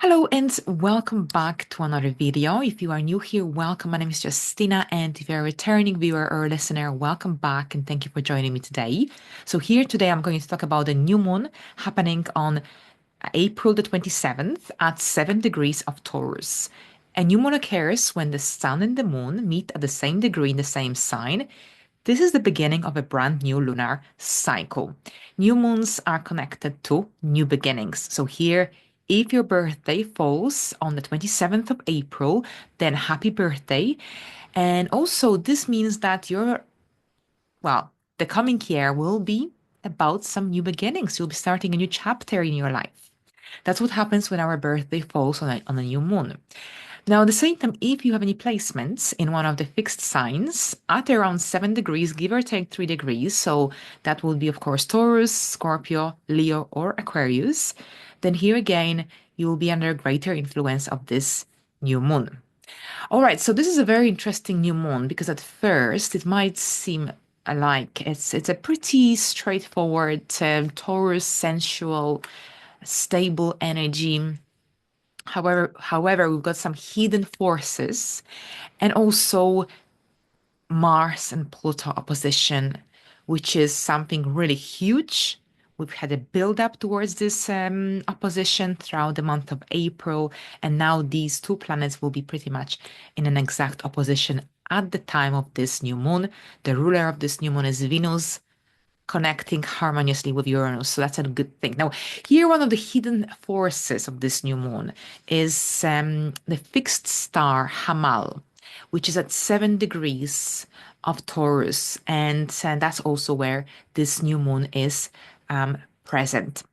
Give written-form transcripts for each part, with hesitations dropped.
Hello and welcome back to another video. If you are new here, welcome. My name is Justyna, and if you're a returning viewer or listener, welcome back and thank you for joining me today. So here today I'm going to talk about the new moon happening on April the 27th at 7 degrees of Taurus. A new moon occurs when the sun and the moon meet at the same degree in the same sign. This is the beginning of a brand new lunar cycle. New moons are connected to new beginnings. So here, if your birthday falls on the 27th of April, then happy birthday. And also, this means that the coming year will be about some new beginnings. You'll be starting a new chapter in your life. That's what happens when our birthday falls on a new moon. Now, at the same time, if you have any placements in one of the fixed signs at around 7 degrees, give or take 3 degrees, so that will be, of course, Taurus, Scorpio, Leo, or Aquarius, then here again, you will be under greater influence of this new moon. All right, so this is a very interesting new moon because at first it might seem like it's a pretty straightforward Taurus, sensual, stable energy. However, we've got some hidden forces and also Mars and Pluto opposition, which is something really huge. We've had a build up towards this opposition throughout the month of April, and now these two planets will be pretty much in an exact opposition at the time of this new moon. The ruler of this new moon is Venus, connecting harmoniously with Uranus. So that's a good thing. Now, here, one of the hidden forces of this new moon is the fixed star Hamal, which is at 7 degrees of Taurus. And that's also where this new moon is present.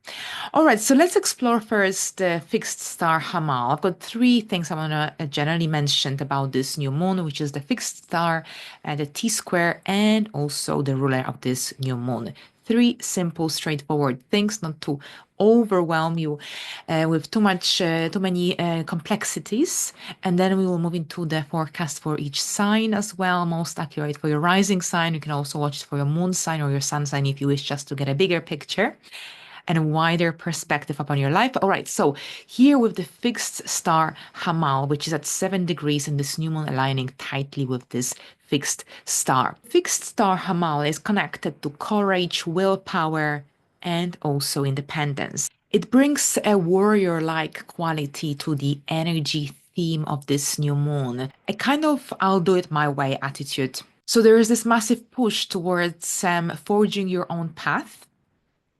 All right, so let's explore first the fixed star Hamal. I've got three things I want to generally mention about this new moon, which is the fixed star, the T-square, and also the ruler of this new moon. Three simple, straightforward things, not to overwhelm you with too many complexities. And then we will move into the forecast for each sign as well, most accurate for your rising sign. You can also watch it for your moon sign or your sun sign if you wish, just to get a bigger picture and a wider perspective upon your life. All right, so here with the fixed star Hamal, which is at 7 degrees, and this new moon aligning tightly with this fixed star. Fixed star Hamal is connected to courage, willpower, and also independence. It brings a warrior-like quality to the energy theme of this new moon, a kind of I'll do it my way attitude. So there is this massive push towards forging your own path,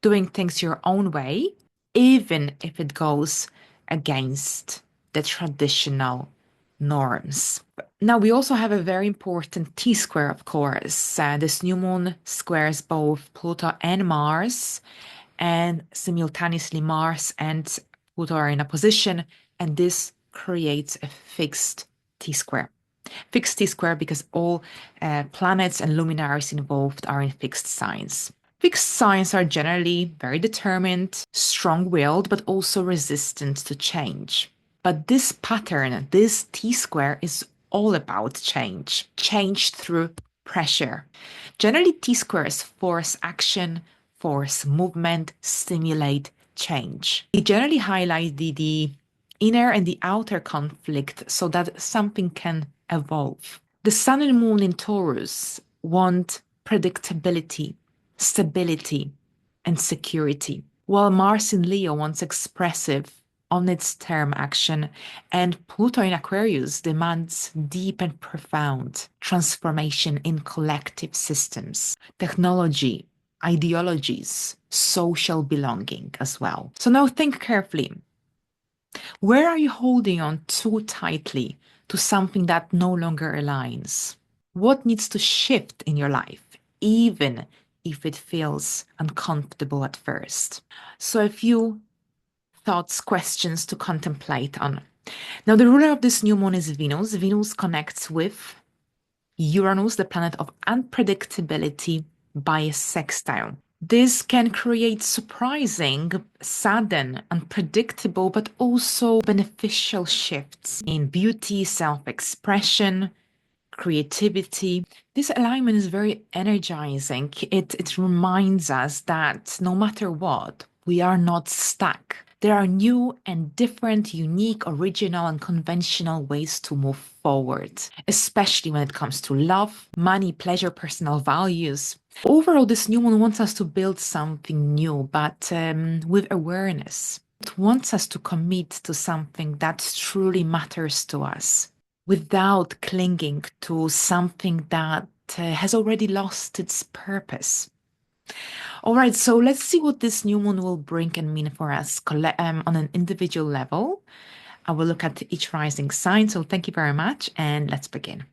doing things your own way, even if it goes against the traditional norms. Now, we also have a very important T-square, of course. This new moon squares both Pluto and Mars, and simultaneously Mars and Pluto are in opposition, and this creates a fixed T-square. Fixed T-square because all planets and luminaries involved are in fixed signs. Fixed signs are generally very determined, strong-willed, but also resistant to change. But this pattern, this T-square, is all about change. Change through pressure. Generally, T-squares force action, force movement, stimulate change. They generally highlight the inner and the outer conflict so that something can evolve. The sun and moon in Taurus want predictability, stability, and security, while Mars in Leo wants expressive, on its term action, and Pluto in Aquarius demands deep and profound transformation in collective systems, technology, ideologies, social belonging as well. So now think carefully. Where are you holding on too tightly to something that no longer aligns? What needs to shift in your life, even if it feels uncomfortable at first? So a few thoughts, questions to contemplate on. Now, the ruler of this new moon is Venus. Venus connects with Uranus, the planet of unpredictability, by a sextile. This can create surprising, sudden, unpredictable, but also beneficial shifts in beauty, self-expression, creativity. This alignment is very energizing. It reminds us that no matter what, we are not stuck. There are new and different, unique, original, and conventional ways to move forward, especially when it comes to love, money, pleasure, personal values. Overall, this new moon wants us to build something new, but with awareness. It wants us to commit to something that truly matters to us without clinging to something that has already lost its purpose. All right, so let's see what this new moon will bring and mean for us on an individual level. I will look at each rising sign. So thank you very much, and let's begin.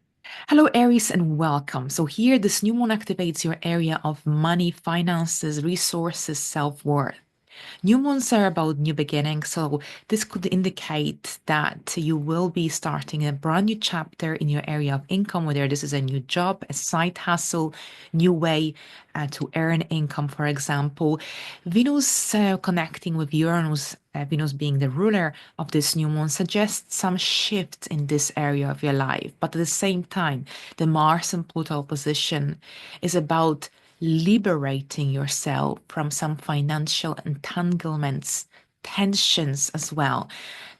Hello, Aries, and welcome. So here, this new moon activates your area of money, finances, resources, self-worth. New moons are about new beginnings, so this could indicate that you will be starting a brand new chapter in your area of income, whether this is a new job, a side hustle, new way to earn income, for example. Venus connecting with Uranus, Venus being the ruler of this new moon, suggests some shifts in this area of your life. But at the same time, the Mars and Pluto opposition is about liberating yourself from some financial entanglements, tensions as well,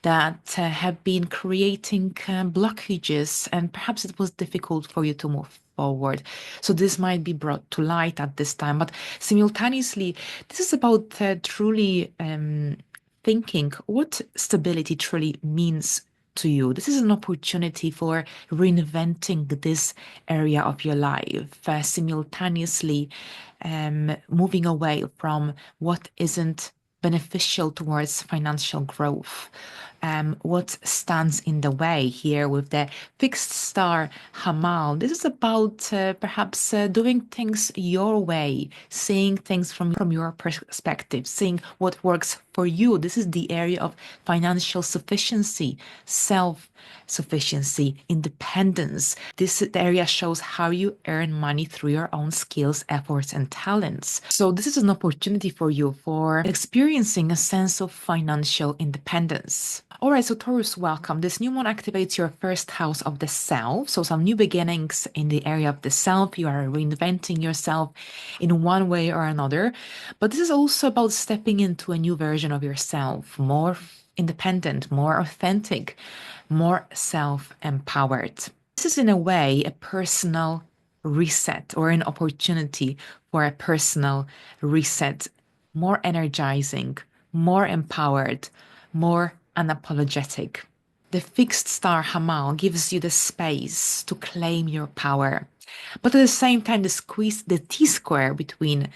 that have been creating blockages, and perhaps it was difficult for you to move forward. So this might be brought to light at this time, but simultaneously, this is about truly thinking what stability truly means to you. This is an opportunity for reinventing this area of your life, simultaneously moving away from what isn't beneficial towards financial growth. What stands in the way here with the fixed star Hamal? This is about perhaps doing things your way, seeing things from your perspective, seeing what works for you. This is the area of financial sufficiency, self-sufficiency, independence. This area shows how you earn money through your own skills, efforts, and talents. So this is an opportunity for you for experiencing a sense of financial independence. All right, so Taurus, welcome. This new moon activates your first house of the self. So some new beginnings in the area of the self. You are reinventing yourself in one way or another. But this is also about stepping into a new version of yourself, more independent, more authentic, more self-empowered. This is in a way a personal reset or an opportunity for a personal reset, more energizing, more empowered, more unapologetic. The fixed star Hamal gives you the space to claim your power. But at the same time, the T-square between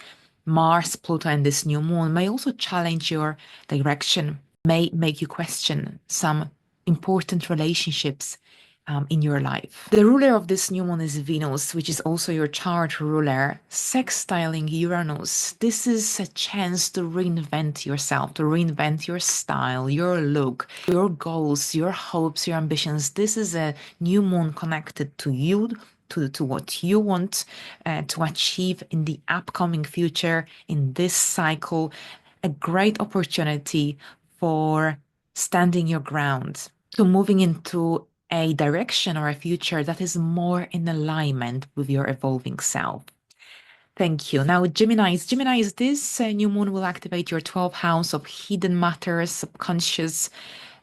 Mars, Pluto, and this new moon may also challenge your direction, may make you question some important relationships in your life. The ruler of this new moon is Venus, which is also your chart ruler, sextiling Uranus. This is a chance to reinvent yourself, to reinvent your style, your look, your goals, your hopes, your ambitions. This is a new moon connected to you, to what you want to achieve in the upcoming future, in this cycle. A great opportunity for standing your ground, to moving into a direction or a future that is more in alignment with your evolving self. Thank you. Now, Gemini's, this new moon will activate your 12th house of hidden matters, subconscious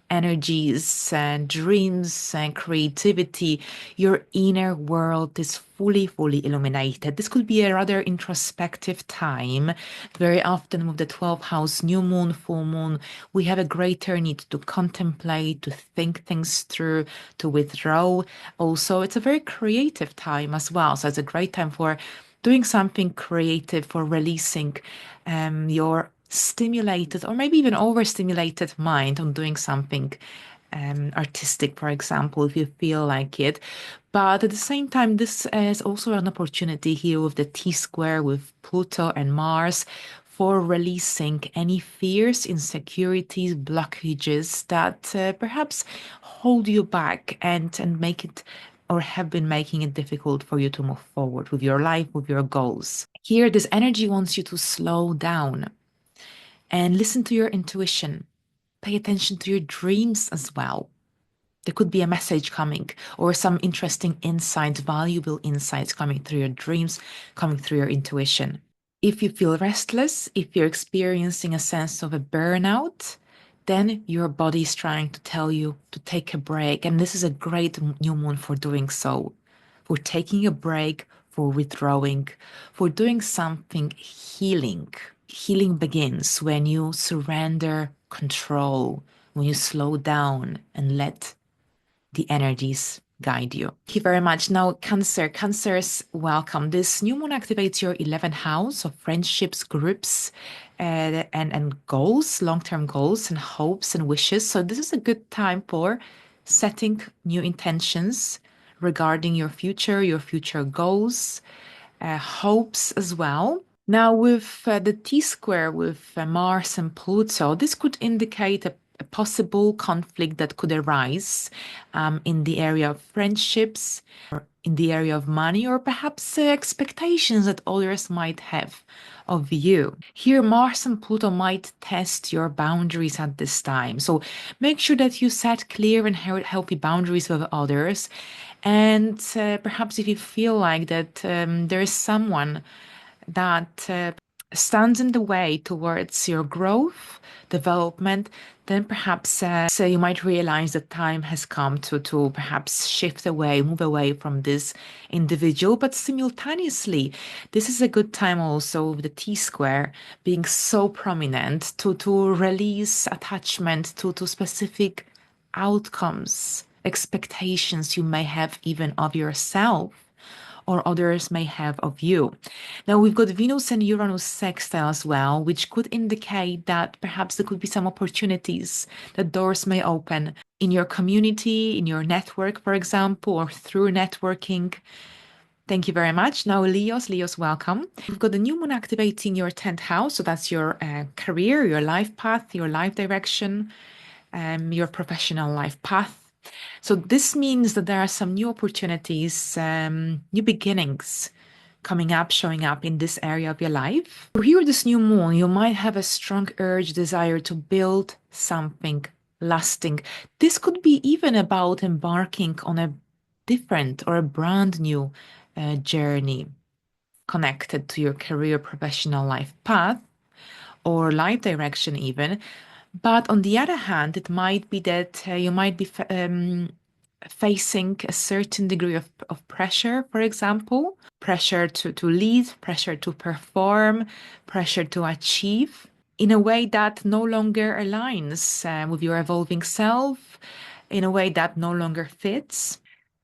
energies and dreams and creativity. Your inner world is fully illuminated. This could be a rather introspective time. Very often with the 12th house, new moon, full moon, we have a greater need to contemplate, to think things through, to withdraw. Also, it's a very creative time as well. So it's a great time for doing something creative, for releasing your stimulated or maybe even overstimulated mind on doing something artistic, for example, if you feel like it. But at the same time, this is also an opportunity here with the T-square with Pluto and Mars for releasing any fears, insecurities, blockages that perhaps hold you back and make it or have been making it difficult for you to move forward with your life, with your goals. Here, this energy wants you to slow down and listen to your intuition. Pay attention to your dreams as well. There could be a message coming or some interesting insights, valuable insights coming through your dreams, coming through your intuition. If you feel restless, if you're experiencing a sense of a burnout, then your body is trying to tell you to take a break. And this is a great new moon for doing so, for taking a break, for withdrawing, for doing something healing. Healing begins when you surrender control, when you slow down and let the energies guide you. Thank you very much. Now, Cancer. Cancers, welcome. This new moon activates your 11th house of friendships, groups, and goals, long-term goals and hopes and wishes. So this is a good time for setting new intentions regarding your future goals, hopes as well. Now, with the T square with Mars and Pluto, this could indicate a possible conflict that could arise in the area of friendships, or in the area of money, or perhaps expectations that others might have of you. Here, Mars and Pluto might test your boundaries at this time. So make sure that you set clear and healthy boundaries with others. And perhaps if you feel like that there is someone that stands in the way towards your growth, development, then perhaps you might realize that time has come to perhaps shift away, move away from this individual. But simultaneously, this is a good time also with the T square being so prominent to release attachment to specific outcomes, expectations you may have even of yourself or others may have of you. Now we've got Venus and Uranus sextile as well, which could indicate that perhaps there could be some opportunities that doors may open in your community, in your network, for example, or through networking. Thank you very much. Now, Leos, welcome. We've got the new moon activating your 10th house. So that's your career, your life path, your life direction, your professional life path. So this means that there are some new opportunities, new beginnings coming up, showing up in this area of your life. Here, this new moon, you might have a strong urge, desire to build something lasting. This could be even about embarking on a different or a brand new journey connected to your career, professional life path, or life direction, even. But on the other hand, it might be that you might be facing a certain degree of pressure, for example, pressure to lead, pressure to perform, pressure to achieve in a way that no longer aligns with your evolving self, in a way that no longer fits.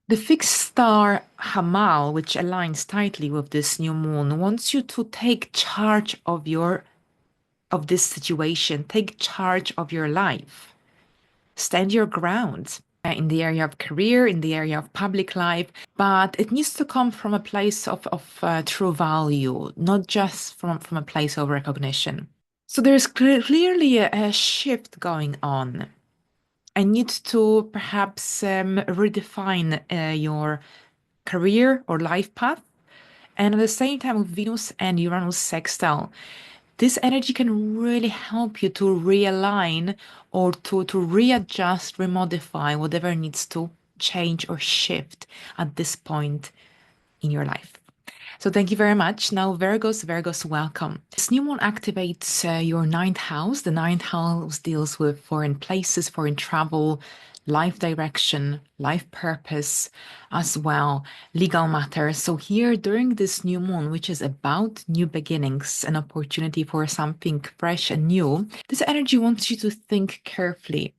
The fixed star Hamal, which aligns tightly with this new moon, wants you to take charge of this situation, take charge of your life, stand your ground in the area of career, in the area of public life, but it needs to come from a place of true value, not just from a place of recognition. So there's clearly a shift going on. I need to perhaps redefine your career or life path. And at the same time, with Venus and Uranus sextile, this energy can really help you to realign or to readjust, remodify whatever needs to change or shift at this point in your life. So thank you very much. Now, Virgos, welcome. This new moon activates your ninth house. The ninth house deals with foreign places, foreign travel, life direction, life purpose as well, legal matters. So here during this new moon, which is about new beginnings, an opportunity for something fresh and new, this energy wants you to think carefully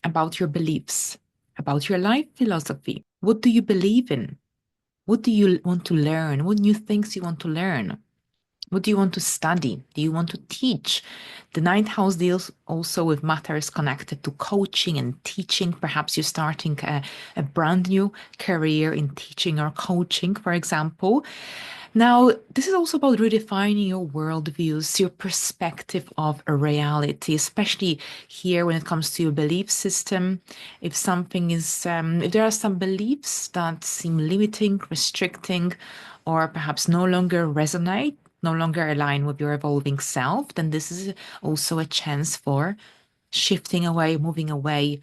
about your beliefs, about your life philosophy. What do you believe in? What do you want to learn? What new things you want to learn? What do you want to study? Do you want to teach? The ninth house deals also with matters connected to coaching and teaching. Perhaps you're starting a brand new career in teaching or coaching, for example. Now, this is also about redefining your worldviews, your perspective of a reality, especially here when it comes to your belief system. If something is, if there are some beliefs that seem limiting, restricting, or perhaps no longer resonate, no longer align with your evolving self, then this is also a chance for shifting away, moving away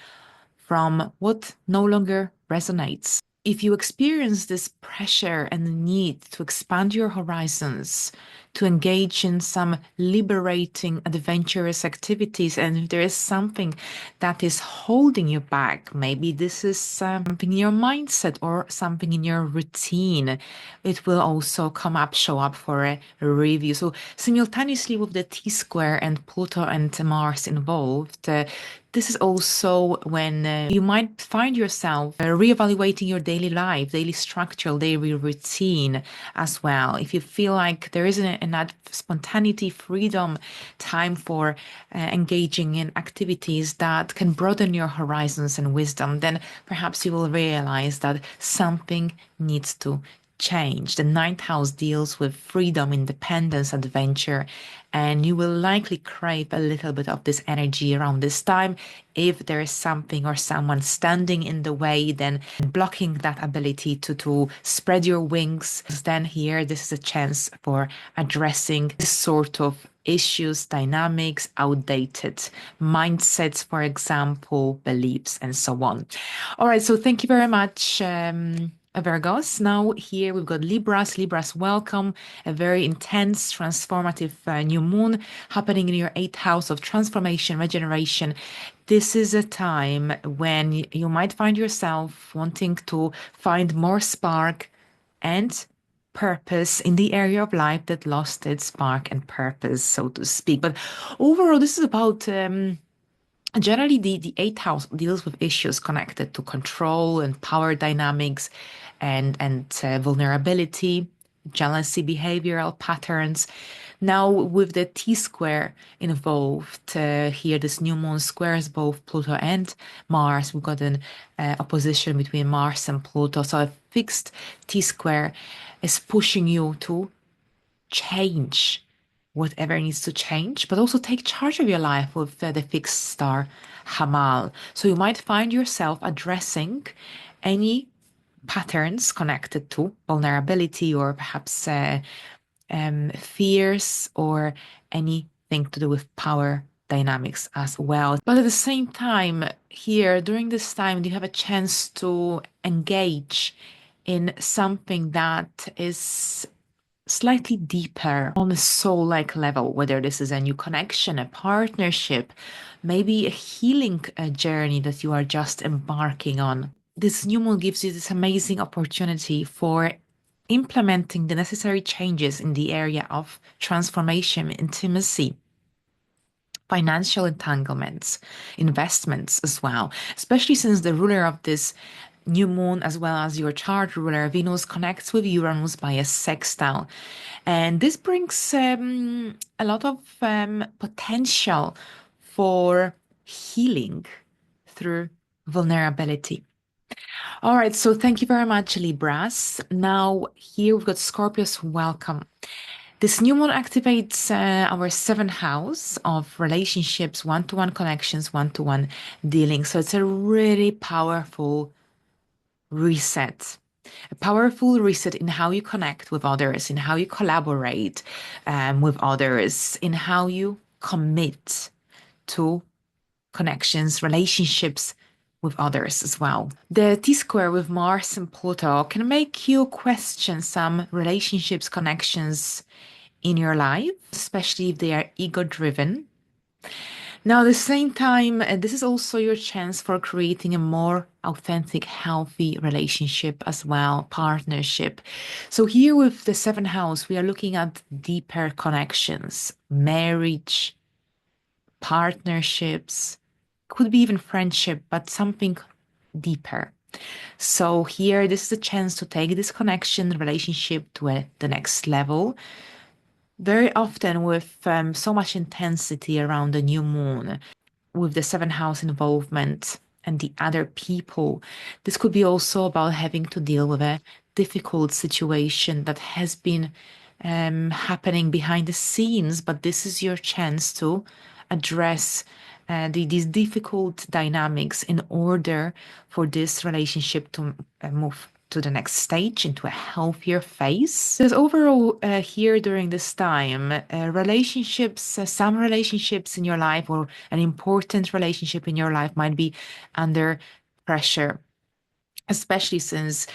from what no longer resonates. If you experience this pressure and the need to expand your horizons, to engage in some liberating, adventurous activities. And if there is something that is holding you back, maybe this is something in your mindset or something in your routine, it will also come up, show up for a review. So simultaneously with the T-square and Pluto and Mars involved, this is also when you might find yourself reevaluating your daily life, daily structure, daily routine as well. If you feel like there isn't enough spontaneity, freedom, time for engaging in activities that can broaden your horizons and wisdom, then perhaps you will realize that something needs to change. The ninth house deals with freedom, independence, adventure, and you will likely crave a little bit of this energy around this time. If there is something or someone standing in the way, then blocking that ability to spread your wings, then here this is a chance for addressing this sort of issues, dynamics, outdated mindsets, for example, beliefs, and so on. All right, so thank you very much. Virgos. Now here we've got Libras. Libras, welcome. A very intense, transformative new moon happening in your 8th house of transformation, regeneration. This is a time when you might find yourself wanting to find more spark and purpose in the area of life that lost its spark and purpose, so to speak. But overall, this is about generally, the 8th house deals with issues connected to control and power dynamics and vulnerability, jealousy, behavioral patterns. Now, with the T-square involved here, this new moon squares both Pluto and Mars. We've got an opposition between Mars and Pluto. So a fixed T-square is pushing you to change whatever needs to change, but also take charge of your life with the fixed star Hamal. So you might find yourself addressing any patterns connected to vulnerability or perhaps fears or anything to do with power dynamics as well. But at the same time, here during this time, you have a chance to engage in something that is slightly deeper on a soul-like level, whether this is a new connection, a partnership, maybe a healing journey that you are just embarking on. This new moon gives you this amazing opportunity for implementing the necessary changes in the area of transformation, intimacy, financial entanglements, investments as well, especially since the ruler of this new moon, as well as your chart ruler, Venus, connects with Uranus by a sextile. And this brings a lot of potential for healing through vulnerability. All right, so thank you very much, Libras. Now, here we've got Scorpios, welcome. This new moon activates our 7th house of relationships, one-to-one connections, one-to-one dealing. So it's a really powerful reset. A powerful reset in how you connect with others, in how you collaborate with others, in how you commit to connections, relationships with others as well. The T-square with Mars and Pluto can make you question some relationships, connections in your life, especially if they are ego-driven. Now, at the same time, this is also your chance for creating a more authentic, healthy relationship as well, partnership. So here with the 7th house, we are looking at deeper connections, marriage, partnerships, could be even friendship, but something deeper. So here, this is a chance to take this connection, relationship to the next level. Very often with so much intensity around the new moon, with the 7th house involvement and the other people. This could be also about having to deal with a difficult situation that has been happening behind the scenes, but this is your chance to address these difficult dynamics in order for this relationship to move to the next stage, into a healthier phase. Because overall, here during this time, relationships, some relationships in your life or an important relationship in your life might be under pressure. especially since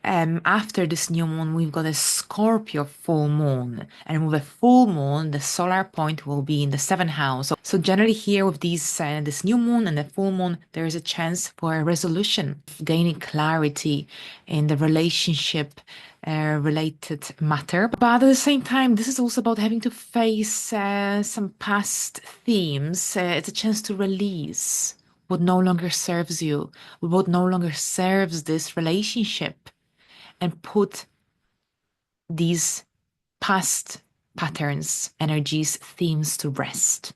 after this new moon, we've got a Scorpio full moon. And with a full moon, the solar point will be in the seventh house. So generally here with this new moon and the full moon, there is a chance for a resolution, gaining clarity in the relationship related matter. But at the same time, this is also about having to face some past themes. It's a chance to release what no longer serves you, what no longer serves this relationship, and put these past patterns, energies, themes to rest.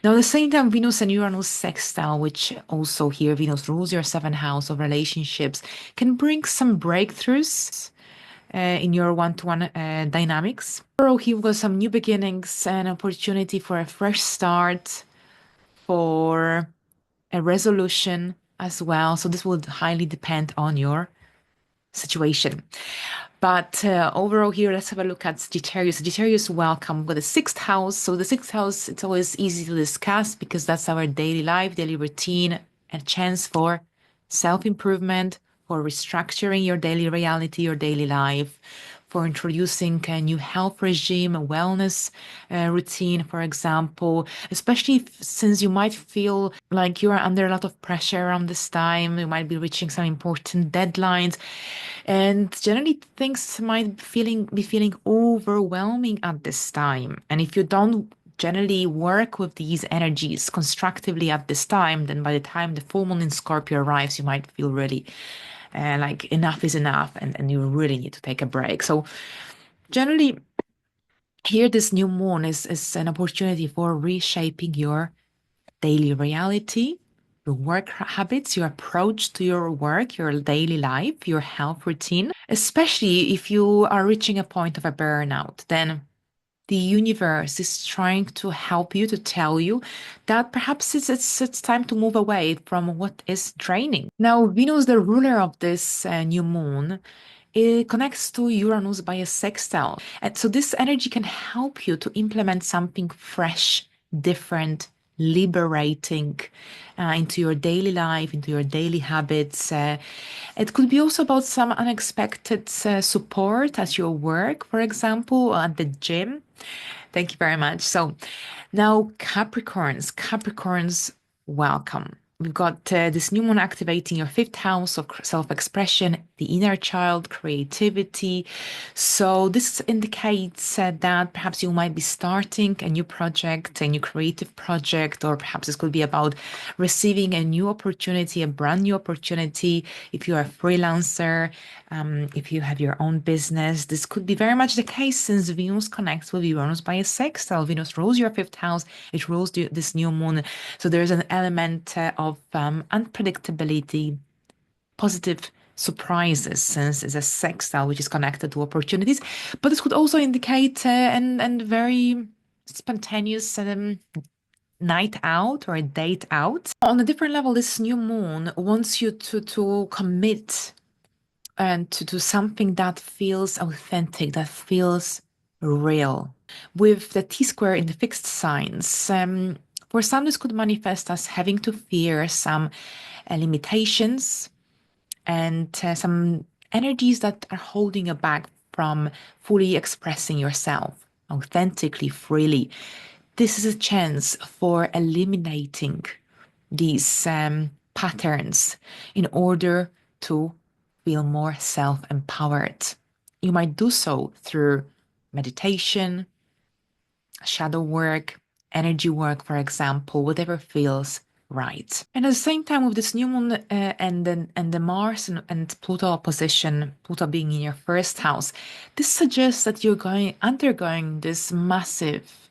Now, at the same time, Venus and Uranus sextile, which also here Venus rules your seventh house of relationships, can bring some breakthroughs in your one-to-one dynamics. So here we've got some new beginnings, an opportunity for a fresh start, for a resolution as well. So this will highly depend on your situation. But overall here, let's have a look at Sagittarius. Sagittarius, welcome with the sixth house. So the sixth house, it's always easy to discuss because that's our daily life, daily routine, a chance for self-improvement, for restructuring your daily reality, your daily life, for introducing a new health regime, a wellness routine, for example, especially since you might feel like you are under a lot of pressure around this time. You might be reaching some important deadlines. And generally, things might be feeling overwhelming at this time. And if you don't generally work with these energies constructively at this time, then by the time the full moon in Scorpio arrives, you might feel really like enough is enough and you really need to take a break. So generally, here this new moon is an opportunity for reshaping your daily reality, your work habits, your approach to your work, your daily life, your health routine, especially if you are reaching a point of a burnout, then the universe is trying to help you, to tell you that perhaps it's time to move away from what is draining. Now, Venus, the ruler of this new moon, it connects to Uranus by a sextile. And so this energy can help you to implement something fresh, different, liberating into your daily life, into your daily habits. It could be also about some unexpected support at your work, for example, at the gym. Thank you very much. So now Capricorns, welcome. We've got this new moon activating your fifth house of self-expression, the inner child, creativity. So this indicates that perhaps you might be starting a new project, a new creative project, or perhaps this could be about receiving a new opportunity, a brand new opportunity. If you are a freelancer, if you have your own business, this could be very much the case since Venus connects with Uranus by a sextile. Venus rules your fifth house. It rules this new moon. So there's an element of unpredictability, positive surprises, since it's a sextile which is connected to opportunities. But this could also indicate and very spontaneous night out or a date out. On a different level, this new moon wants you to commit and to do something that feels authentic, that feels real. With the T square in the fixed signs, for some, this could manifest as having to fear some limitations and some energies that are holding you back from fully expressing yourself authentically, freely. This is a chance for eliminating these patterns in order to feel more self-empowered. You might do so through meditation, shadow work, energy work, for example, whatever feels right. And at the same time, with this new moon and the Mars and Pluto opposition, Pluto being in your first house, this suggests that you're undergoing this massive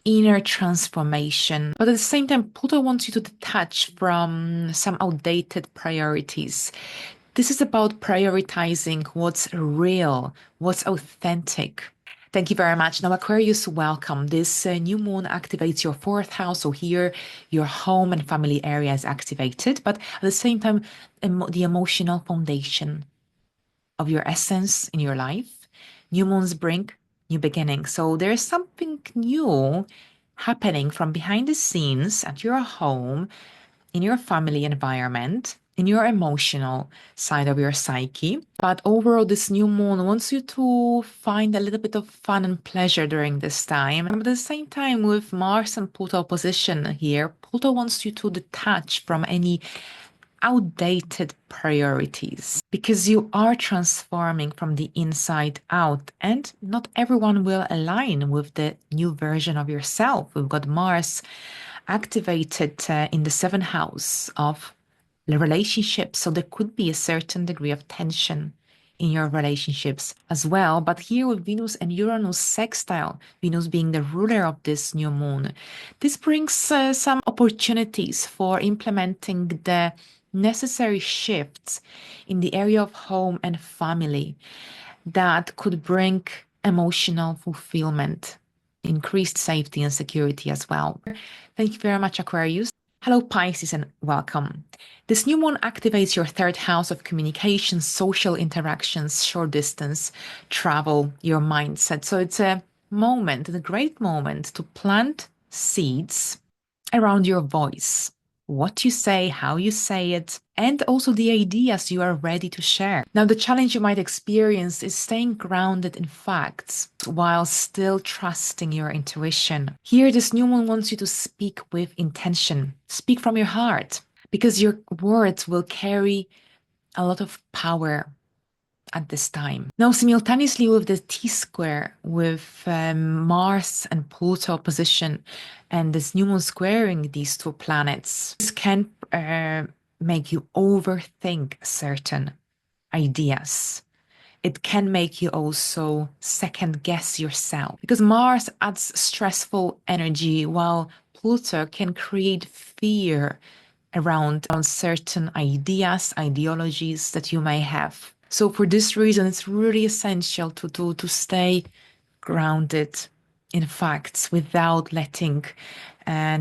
inner transformation. But at the same time, Pluto wants you to detach from some outdated priorities. This is about prioritizing what's real, what's authentic. Thank you very much. Now, Aquarius, welcome. This new moon activates your fourth house. So here, your home and family area is activated, but at the same time, the emotional foundation of your essence in your life. New moons bring new beginnings. So there's something new happening from behind the scenes at your home in your family environment, in your emotional side of your psyche. But overall, this new moon wants you to find a little bit of fun and pleasure during this time. But at the same time, with Mars and Pluto opposition here, Pluto wants you to detach from any outdated priorities because you are transforming from the inside out, and not everyone will align with the new version of yourself. We've got Mars activated in the seventh house of the relationship, so there could be a certain degree of tension in your relationships as well. But here with Venus and Uranus sextile, Venus being the ruler of this new moon, this brings some opportunities for implementing the necessary shifts in the area of home and family that could bring emotional fulfillment, increased safety and security as well. Thank you very much, Aquarius. Hello, Pisces, and welcome. This new moon activates your third house of communication, social interactions, short distance, travel, your mindset. So it's a moment, a great moment to plant seeds around your voice, what you say, how you say it, and also the ideas you are ready to share. Now, the challenge you might experience is staying grounded in facts while still trusting your intuition. Here, this new moon wants you to speak with intention, speak from your heart, because your words will carry a lot of power at this time. Now, simultaneously with the T-square, with Mars and Pluto opposition, and this new moon squaring these two planets, this can make you overthink certain ideas. It can make you also second guess yourself because Mars adds stressful energy while Pluto can create fear around certain ideas, ideologies that you may have. So for this reason, it's really essential to stay grounded in facts without letting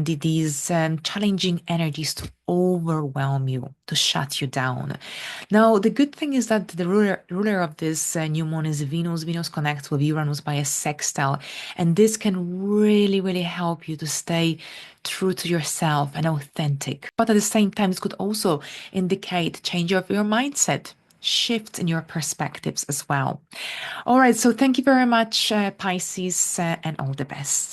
these challenging energies to overwhelm you, to shut you down. Now, the good thing is that the ruler of this new moon is Venus. Venus connects with Uranus by a sextile, and this can really, really help you to stay true to yourself and authentic. But at the same time, this could also indicate change of your mindset, shift in your perspectives as well. All right, so thank you very much, Pisces, and all the best.